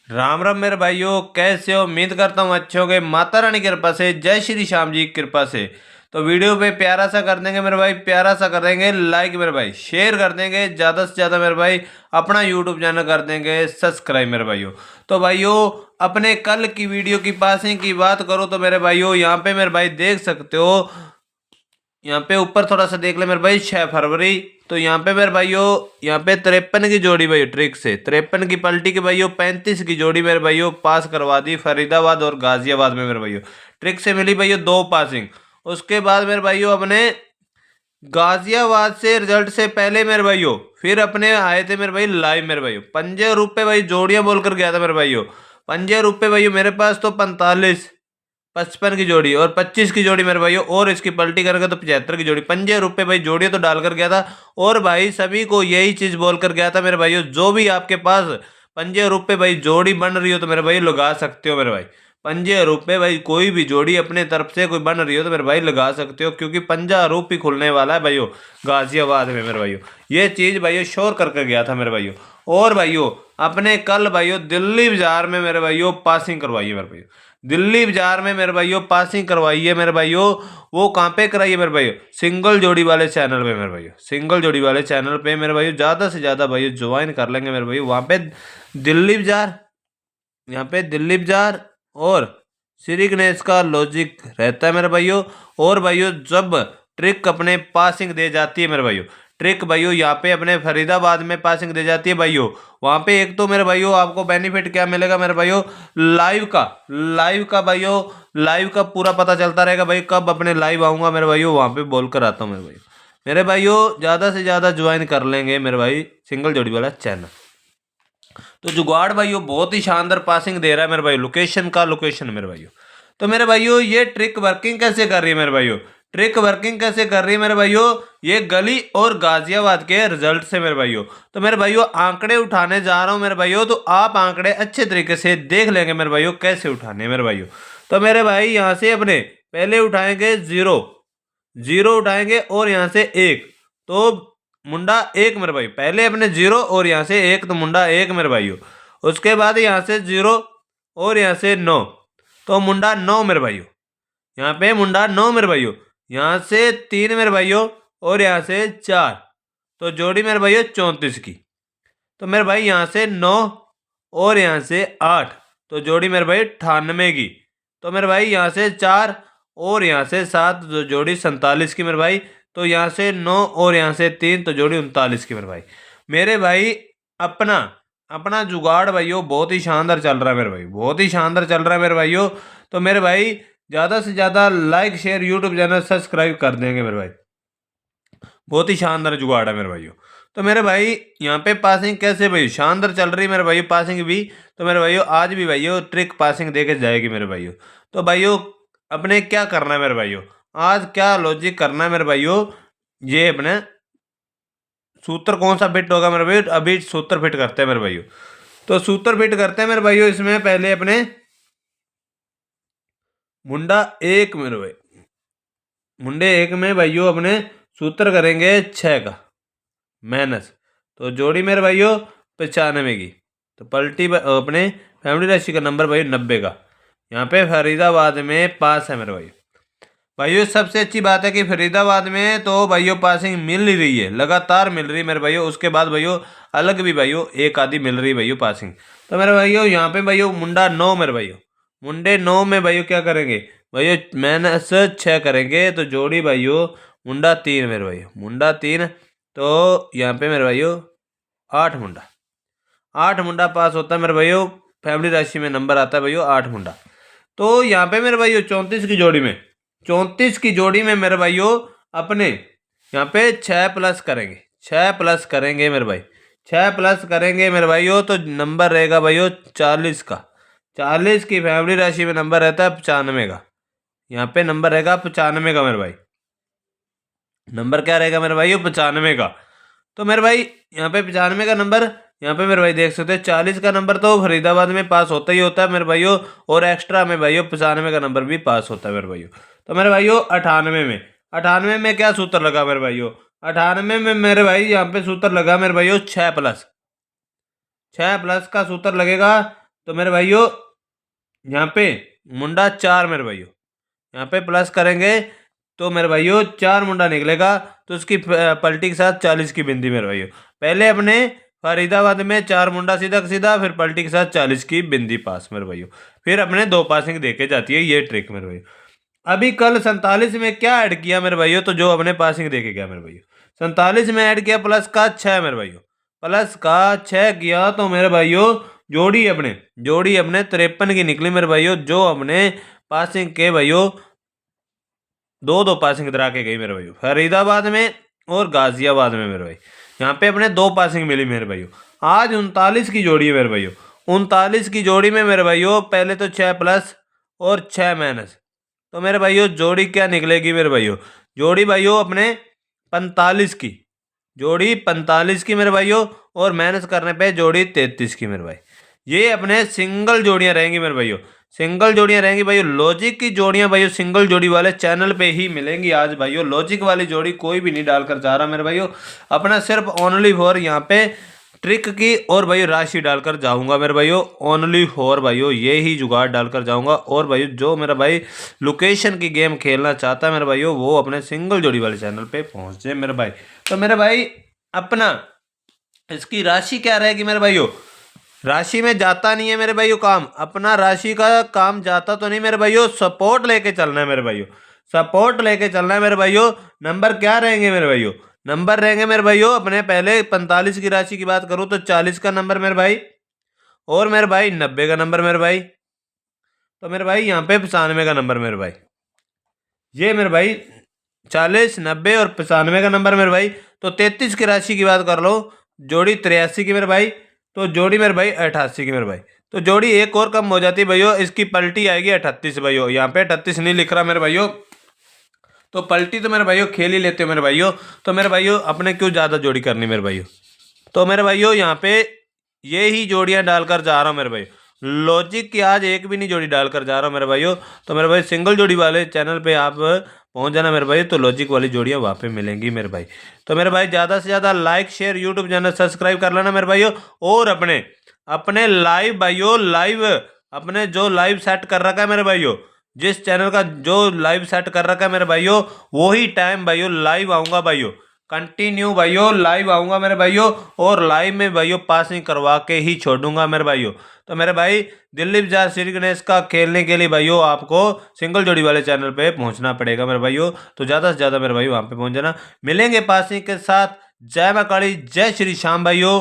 राम राम मेरे भाइयों, कैसे हो? उम्मीद करता हूँ अच्छे होंगे। माता रानी की कृपा से, जय श्री श्याम जी की कृपा से। तो वीडियो पे प्यारा सा कर देंगे मेरे भाई, प्यारा सा कर देंगे लाइक मेरे भाई, शेयर कर देंगे ज़्यादा से ज़्यादा मेरे भाई, अपना यूट्यूब चैनल कर देंगे सब्सक्राइब मेरे भाइयों। तो भाइयों, अपने कल की वीडियो की पासिंग की बात करो तो मेरे भाइयों यहाँ पे मेरे भाई देख सकते हो, यहाँ पे ऊपर थोड़ा सा देख ले मेरे भाई, 6 फरवरी। तो यहाँ पे मेरे भाइयों, यहाँ पे 53 की जोड़ी भाई ट्रिक से 53 की पलटी के भाइयों 35 की जोड़ी मेरे भाइयों पास करवा दी फरीदाबाद और गाजियाबाद में मेरे भाइयों। ट्रिक से मिली भाइयों 2 पासिंग। उसके बाद मेरे भाइयों अपने गाजियाबाद से रिजल्ट से पहले मेरे भाइयों फिर अपने आए थे मेरे भाई लाइव मेरे भाइयों, पंजे रुपए भाई जोड़ियां बोलकर गया था मेरे भाइयों। पंजे रुपए भाइयों मेरे पास तो 45 55 की जोड़ी और 25 की जोड़ी मेरे भाइयों, और इसकी पलटी करेंगे तो 75 की जोड़ी। पंजे रुपए भाई जोड़ी तो डालकर गया था। और भाई सभी को यही चीज बोलकर गया था मेरे भाइयों, जो भी आपके पास पंजे रुपए भाई जोड़ी बन रही हो तो मेरे भाई लगा सकते हो मेरे भाई। पंजे रुपए भाई कोई भी जोड़ी अपने तरफ से कोई बन रही हो तो मेरे भाई लगा सकते हो, क्योंकि पंजा रूप ही खुलने वाला है भाइयों गाजियाबाद में मेरे भाइयों। ये चीज भाइयों शोर करके गया था मेरे भाइयों। और भाइयों अपने कल भाइयों दिल्ली बाजार में मेरे भाइयों पासिंग करवाई है मेरे भाइयों। दिल्ली बाजार में मेरे भाइयों पासिंग करवाई है मेरे भाइयों। वो कहाँ पे कराई है मेरे भाइयों? सिंगल जोड़ी वाले चैनल पे मेरे भाइयों, सिंगल जोड़ी वाले चैनल पे मेरे भाइयों। ज़्यादा से ज़्यादा भाइयों ज्वाइन कर लेंगे मेरे भाइयों वहाँ पे दिल्ली बाजार, यहाँ पे दिल्ली बाजार और श्री गणेश का लॉजिक रहता है मेरे भाइयों। और भाइयों जब ट्रिक अपने पासिंग दे जाती है मेरे भाइयों, ट्रिक भाइयों यहाँ पे अपने फरीदाबाद में पासिंग दे जाती है भाइयों, वहाँ पे एक तो मेरे भाइयों आपको बेनिफिट क्या मिलेगा मेरे भाइयों? लाइव का भाइयों, लाइव का पूरा पता चलता रहेगा भाई, कब अपने लाइव आऊँगा मेरे भाइयों वहाँ पे बोल कर आता हूँ मेरे भाइयों। मेरे भाइयों ज़्यादा से ज़्यादा ज्वाइन कर लेंगे मेरे भाई सिंगल जोड़ी वाला चैनल। तो जुगाड़ भाइयों बहुत ही शानदार पासिंग दे रहा है मेरे भाई, लोकेशन का लोकेशन मेरे भाइयों। तो मेरे भाइयों ये ट्रिक वर्किंग कैसे कर रही है मेरे भाइयों? ट्रिक वर्किंग कैसे कर रही है मेरे भाइयों? ये गली और गाजियाबाद के रिजल्ट से मेरे भाइयों। तो मेरे भाइयों आंकड़े उठाने जा रहा हूं मेरे भाइयों, तो आप आंकड़े अच्छे तरीके से देख लेंगे मेरे भाइयों कैसे उठाने हैं मेरे भाइयों। तो मेरे भाई यहाँ से अपने पहले उठाएंगे जीरो, जीरो उठाएंगे और यहाँ से एक, तो मुंडा एक मेरे भाई। पहले अपने जीरो और यहाँ से एक, तो मुंडा एक मेरे भाइयों। उसके बाद यहाँ से जीरो और यहाँ से नौ, तो मुंडा नौ मेरे भाइयों। यहाँ पे मुंडा नौ मेरे भाइयों। यहाँ से तीन मेरे भाइयों और यहाँ से चार, तो जोड़ी मेरे भाइयों 34 की। तो मेरे भाई यहाँ से नौ और यहाँ से आठ, तो जोड़ी मेरे भाई 98 की। तो मेरे भाई यहाँ से चार और यहाँ से सात, जो जोड़ी 47 की मेरे भाई। तो यहाँ से नौ और यहाँ से तीन, तो जोड़ी 39 की मेरे भाई। मेरे भाई अपना अपना जुगाड़ भाइयों बहुत ही शानदार चल रहा है मेरे भाई, बहुत ही शानदार चल रहा है मेरे भाइयों। तो मेरे भाई ज़्यादा से ज़्यादा like share YouTube channel subscribe कर देंगे मेरे भाई। बहुत ही शानदार जुगाड़ है मेरे भाइयों। तो मेरे भाई यहाँ पे पासिंग कैसे भाई शानदार चल रही है मेरे भाइयों पासिंग भी। तो मेरे भाइयों आज भी भाइयों ट्रिक पासिंग दे के जाएगी मेरे भाइयों। तो भाइयों अपने क्या करना है मेरे भाइयों, आज क्या लॉजिक करना है मेरे भाइयों? ये अपने सूत्र कौन सा फिट होगा मेरे भाई? अभी सूत्र फिट करते हैं मेरे भाइयों। तो सूत्र फिट करते हैं मेरे भाइयों। इसमें पहले अपने मुंडा एक मेरे भाई, मुंडे एक में भाइयों अपने सूत्र करेंगे 6 का माइनस, तो जोड़ी मेरे भाइयों 95 की। तो पलटी अपने फैमिली राशि का नंबर भाई 90 का। यहाँ पे फरीदाबाद में पास है मेरे भाई। भाइयों सबसे अच्छी बात है कि फरीदाबाद में तो भाइयों पासिंग मिल ही रही है, लगातार मिल रही है मेरे भाइयों। उसके बाद भाइयों अलग भी भाइयों एक आधी मिल रही है भाइयों पासिंग। तो मेरे भाइयों यहाँ पे भाइयों मुंडा 9 मेरे भाइयों, मुंडे 9 में भाइयों क्या करेंगे भाइयों? माइनस 6 करेंगे, तो जोड़ी भाइयों मुंडा 3 मेरे भाइयों, मुंडा 3। तो यहाँ पे मेरे भाइयों 8 मुंडा, 8 मुंडा पास होता है मेरे भाइयों। फैमिली राशि में नंबर आता है भाइयों 8 मुंडा। तो यहाँ पे मेरे भाइयों 34 की जोड़ी में, 34 की जोड़ी में मेरे भाइयों अपने यहाँ पे 6 प्लस करेंगे, 6 प्लस करेंगे मेरे भाई, 6 प्लस करेंगे मेरे भाइयों। तो नंबर रहेगा भाइयों 40 का। 40 की फैमिली राशि में नंबर रहता है 95 का। यहाँ पे नंबर रहेगा 95 का मेरे भाई। नंबर क्या रहेगा मेरे भाई? 95 का। तो मेरे भाई यहाँ पे 95 का नंबर, यहाँ पे मेरे भाई देख सकते हैं 40 का नंबर तो फरीदाबाद में पास होता ही होता है मेरे भाइयों, और एक्स्ट्रा में भाइयों 95 का नंबर भी पास होता है मेरे भाइयों। तो मेरे भाइयों 98 में क्या सूत्र लगा मेरे भाइयों? 98 में मेरे भाई यहाँ पे सूत्र लगा मेरे भाइयों 6 प्लस, 6 प्लस का सूत्र लगेगा। तो मेरे भाइयों यहाँ पे मुंडा 4 मेरे भाइयों, यहाँ पे प्लस करेंगे तो मेरे भाइयों 4 मुंडा निकलेगा। तो उसकी पलटी के साथ 40 की बिंदी मेरे भाइयों। पहले अपने फरीदाबाद में 4 मुंडा सीधा सीधा, फिर पलटी के साथ 40 की बिंदी पास मेरे भाइयों, फिर अपने 2 पासिंग देके जाती है ये ट्रिक मेरे भाइयों। अभी कल 47 में क्या ऐड किया मेरे भाइयों, तो जो अपने पासिंग देके गया मेरे भाइयों, 47 में ऐड किया प्लस का 6 मेरे भाइयों, प्लस का 6 किया तो मेरे भाइयों जोड़ी अपने 53 की निकली मेरे भाइयों, जो अपने पासिंग के भाइयों 2 पासिंग करा के गई मेरे भाइयों, फरीदाबाद में और गाजियाबाद में मेरे भाई। यहाँ पे अपने 2 पासिंग मिली मेरे भाइयों। आज 39 की जोड़ी है मेरे भाइयों। 39 की जोड़ी में मेरे भाइयों पहले तो 6 प्लस और 6 माइनस, तो मेरे भाइयों जोड़ी क्या निकलेगी मेरे भाइयों, जोड़ी भाइयों अपने 45 की, जोड़ी 45 की मेरे भाइयों, और माइनस करने पे जोड़ी 33 की मेरे भाई। ये अपने सिंगल जोड़ियां रहेंगी मेरे भाइयों, सिंगल जोड़ियां रहेंगी भाइयों। लॉजिक की जोड़ियां भाइयों सिंगल जोड़ी वाले चैनल पे ही मिलेंगी आज भाइयों। लॉजिक वाली जोड़ी कोई भी नहीं डालकर जा रहा मेरे भाइयों, अपना सिर्फ ओनली फॉर यहाँ पे ट्रिक की और भाइयों राशि डालकर जाऊंगा मेरे भाइयों। ओनली फॉर भाइयों ये ही जुगाड़ डालकर जाऊंगा। और भाइयों जो मेरा भाई लोकेशन की गेम खेलना चाहता है मेरे भाइयों, वो अपने सिंगल जोड़ी वाले चैनल पे पहुंच जाए मेरे भाई। तो मेरे भाई अपना इसकी राशि क्या रहेगी मेरे भाइयों, राशि में जाता नहीं है मेरे भाइयों काम, अपना राशि का काम जाता तो नहीं मेरे भाइयों, सपोर्ट लेके चलना है मेरे भाइयों, सपोर्ट लेके चलना है मेरे भाइयों। नंबर क्या रहेंगे मेरे भाइयों, नंबर रहेंगे मेरे भाइयों अपने पहले 45 की राशि की बात करूं तो 40 का नंबर मेरे भाई, और मेरे भाई 90 का नंबर मेरे भाई, तो मेरे भाई यहाँ पे 95 का नंबर मेरे भाई, ये मेरे भाई 40 90 और 95 का नंबर मेरे भाई। तो 33 की राशि की बात कर लो, जोड़ी 83 की मेरे भाई, तो जोड़ी मेरे भाई 88 की मेरे भाई। तो जोड़ी एक और कम हो जाती है भैया, इसकी पलटी आएगी 38 भैया, यहाँ पे 38 नहीं लिख रहा मेरे भाइयों, तो पलटी तो मेरे भाइयों खेल ही लेते हो मेरे भाइयों। तो मेरे भाइयों अपने क्यों ज़्यादा जोड़ी करनी मेरे भाइयों, तो मेरे भाइयों यहाँ पे ये ही जोड़ियाँ डालकर जा रहा हूँ मेरे भाई। लॉजिक की आज एक भी नहीं जोड़ी डालकर जा रहा हूँ मेरे भाइयों। तो मेरे भाई सिंगल जोड़ी वाले चैनल पे आप पहुंच जाना मेरे भाई, तो लॉजिक वाली जोड़ियाँ वहाँ पे मिलेंगी मेरे भाई। तो मेरे भाई ज़्यादा से ज़्यादा like share YouTube channel subscribe कर लेना मेरे भाइयों। और अपने अपने लाइव भाइयों, लाइव अपने जो लाइव सेट कर रखा है मेरे भाइयों, जिस चैनल का जो लाइव सेट कर रखा है मेरे भाइयों, वही टाइम भाइयों लाइव आऊँगा भाइयों, कंटिन्यू भाइयों लाइव आऊँगा मेरे भाइयों। और लाइव में भाइयों पासिंग करवा के ही छोड़ूंगा मेरे भाइयों। तो मेरे भाई दिल्ली बाजार श्री गणेश का खेलने के लिए भाइयों आपको सिंगल जोड़ी वाले चैनल पे पहुंचना पड़ेगा मेरे भाइयों। तो ज़्यादा से ज़्यादा मेरे भाई वहाँ पे पहुंच जाना। मिलेंगे पासिंग के साथ। जय मां काली, जय श्री श्याम भाइयों।